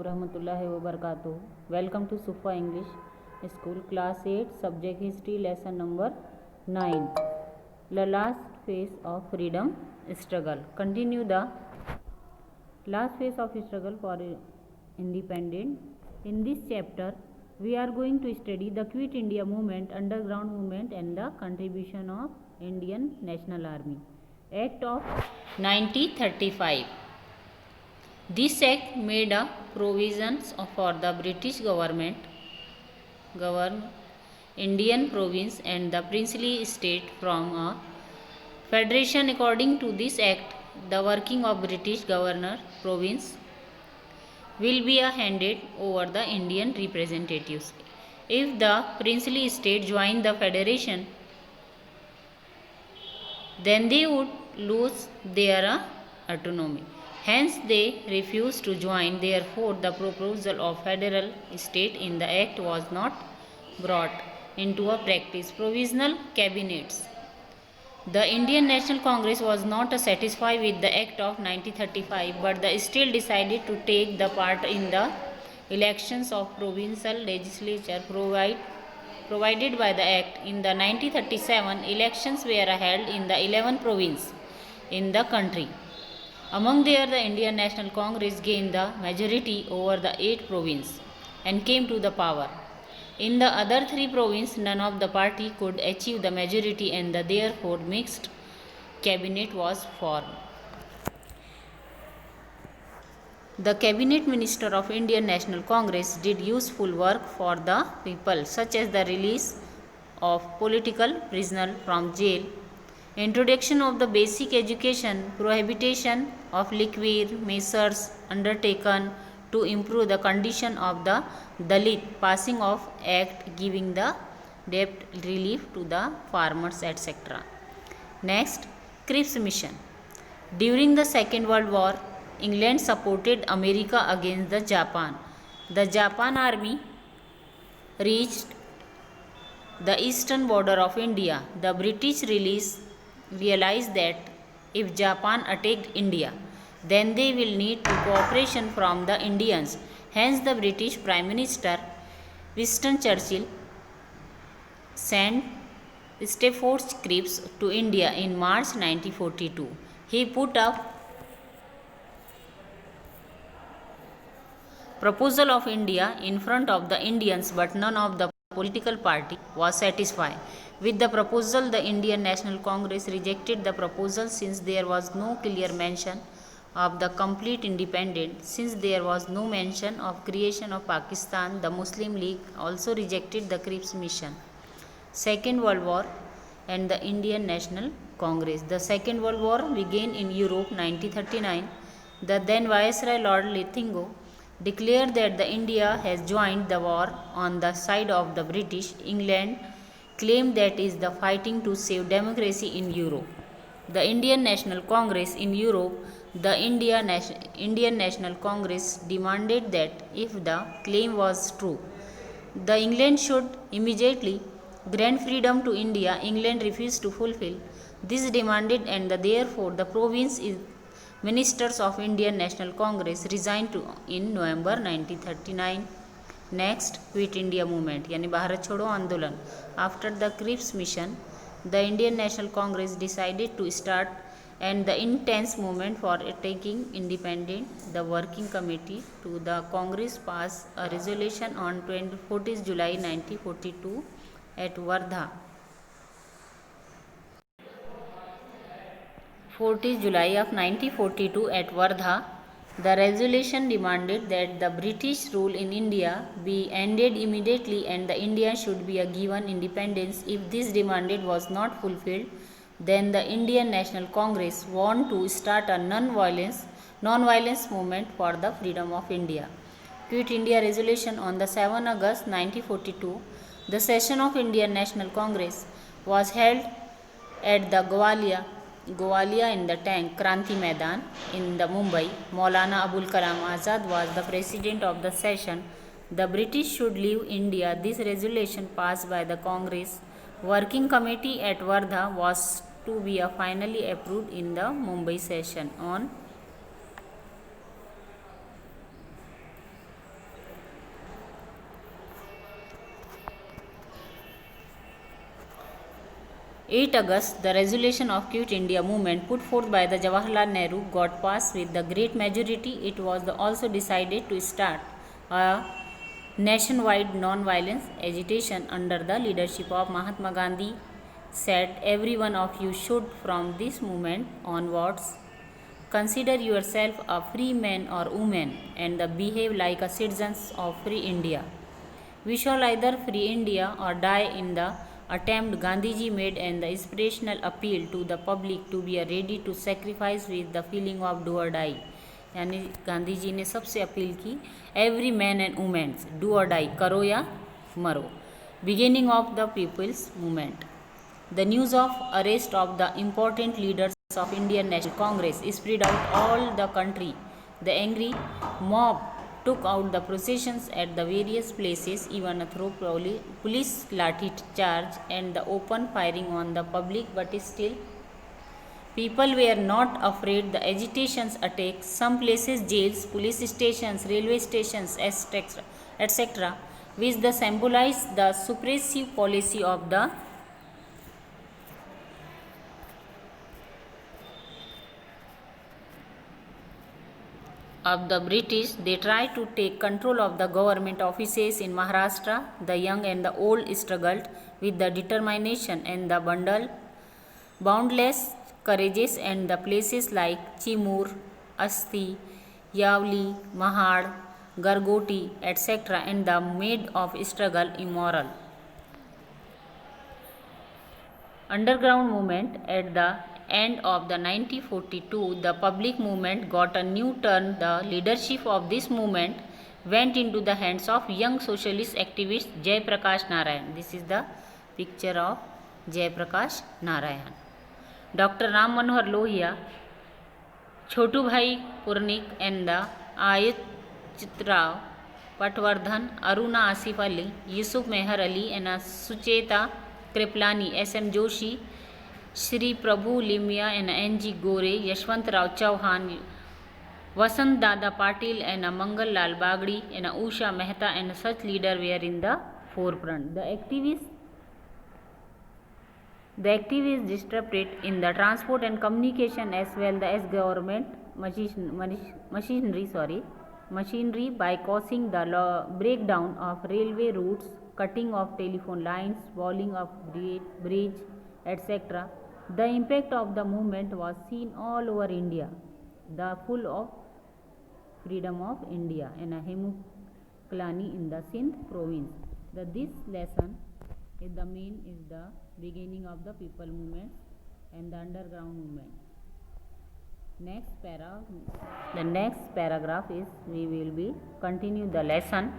वरहमतुल्लाहि वबरकातुहू. Welcome to Sufa English School, Class 8, Subject History, Lesson number 9. The last phase of freedom struggle. Continue the last phase of struggle for independence. In this chapter, we are going to study the Quit India movement, underground movement, and the contribution of Indian National Army. Act of 1935. This act made a provisions for the British government govern Indian province and the princely state from a federation. According to this act, the working of British governor province will be handed over the Indian representatives. If the princely state join the federation, then they would lose their autonomy. Hence, they refused to join. Therefore, the proposal of federal state in the act was not brought into a practice. Provisional cabinets. The Indian National Congress was not satisfied with the act of 1935, but they still decided to take the part in the elections of provincial legislature provided by the act. In the 1937 elections were held in the 11 provinces in the country. Among there, the Indian National Congress gained the majority over the 8 provinces and came to the power. In the other 3 provinces, none of the party could achieve the majority, and therefore mixed cabinet was formed. The cabinet minister of Indian National Congress did useful work for the people, such as the release of political prisoners from jail, introduction of the basic education, prohibition of liquor measures undertaken to improve the condition of the Dalit, passing of act giving the debt relief to the farmers, etc. Next, Cripps mission. During the Second World War, England supported America against the Japan. The Japan army reached the eastern border of India. The British realized that if Japan attacked India, then they will need cooperation from the Indians. Hence, the British Prime Minister Winston Churchill sent Stafford Cripps to India in March 1942. He put up proposal of India in front of the Indians, but none of the political party was satisfied with the proposal. The Indian National Congress rejected the proposal since there was no clear mention of the complete independence. Since there was no mention of creation of Pakistan, the Muslim League also rejected the Cripps mission. Second World War and the Indian National Congress. The Second World War began in Europe 1939. The then Viceroy Lord Lythingo declared that the India has joined the war on the side of the British. England claimed that is the fighting to save democracy in Europe. The Indian National Congress in Europe. The Indian National Congress demanded that if the claim was true, the England should immediately grant freedom to India. England refused to fulfill this demanded, and therefore the province ministers of Indian National Congress resigned in November 1939. Next, Quit India movement यानी भारत छोड़ो आंदोलन. After the Cripps mission, the Indian National Congress decided to start and the intense movement for taking independence. The working committee to the Congress passed a resolution on 14 July 1942 at Wardha. 14 July of 1942 at Wardha. The resolution demanded that the British rule in India be ended immediately and the India should be given independence. If this demand was not fulfilled, then the Indian National Congress wanted to start a non-violence movement for the freedom of India. Quit India resolution on the 7 August 1942. The session of Indian National Congress was held at the Gwalior in the tank Kranti Maidan in the Mumbai. Maulana Abul Kalam Azad was the president of the session. The British should leave India. This resolution passed by the Congress Working Committee at Wardha was to be finally approved in the Mumbai session on 8 August, the resolution of Quit India movement put forth by the Jawaharlal Nehru got passed with the great majority. It was also decided to start a nationwide non-violence agitation under the leadership of Mahatma Gandhi. Said, every one of you should from this moment onwards consider yourself a free man or woman and behave like a citizens of free India. We shall either free India or die in the attempt. Gandhiji made an inspirational appeal to the public to be ready to sacrifice with the feeling of do or die. यानी गांधी जी ने सबसे appeal की, every man and womens do or die, करो या मरो. Beginning of the people's movement. The news of arrest of the important leaders of Indian National Congress spread out all the country. The angry mob took out the processions at the various places, even through police lathi charge and the open firing on the public, but still people were not afraid. The agitations attacked some places jails, police stations, railway stations, etc., which the symbolize the suppressive policy of the British. They tried to take control of the government offices in Maharashtra. The young and the old struggled with the determination and the boundless courages, and the places like Chimur, Asti, Yavli, Mahad, Gargoti, etc., and the made of struggle immoral. Underground movement. At the end of the 1942, the public movement got a new turn. The leadership of this movement went into the hands of young socialist activist Jay Prakash Narayan. This is the picture of Jay Prakash Narayan. Dr. Ram Manohar Lohia, Chotu Bhai Purnik, and the Ayat Chitrao Patwardhan, Aruna Asif Ali, Yusuf Meher Ali, and Sucheta Kriplani, S.M. Joshi, Shri Prabhu Limia, and N.G. Gore, Yashwant Rao Chauhan, Vasant Dada Patil, and Mangal Lal Bagdi, and Usha Mehta, and such leaders were in the forefront. The activists disrupted in the transport and communication as well as government machinery by causing the breakdown of railway routes, cutting of telephone lines, walling of bridge, etc. The impact of the movement was seen all over India. The full of freedom of India and a Hemuklani in the Sindh province. This lesson is the beginning of the people movement and the underground movement. The next paragraph is we will be continue the lesson.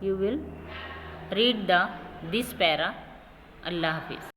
You will read this para. Allah Hafiz.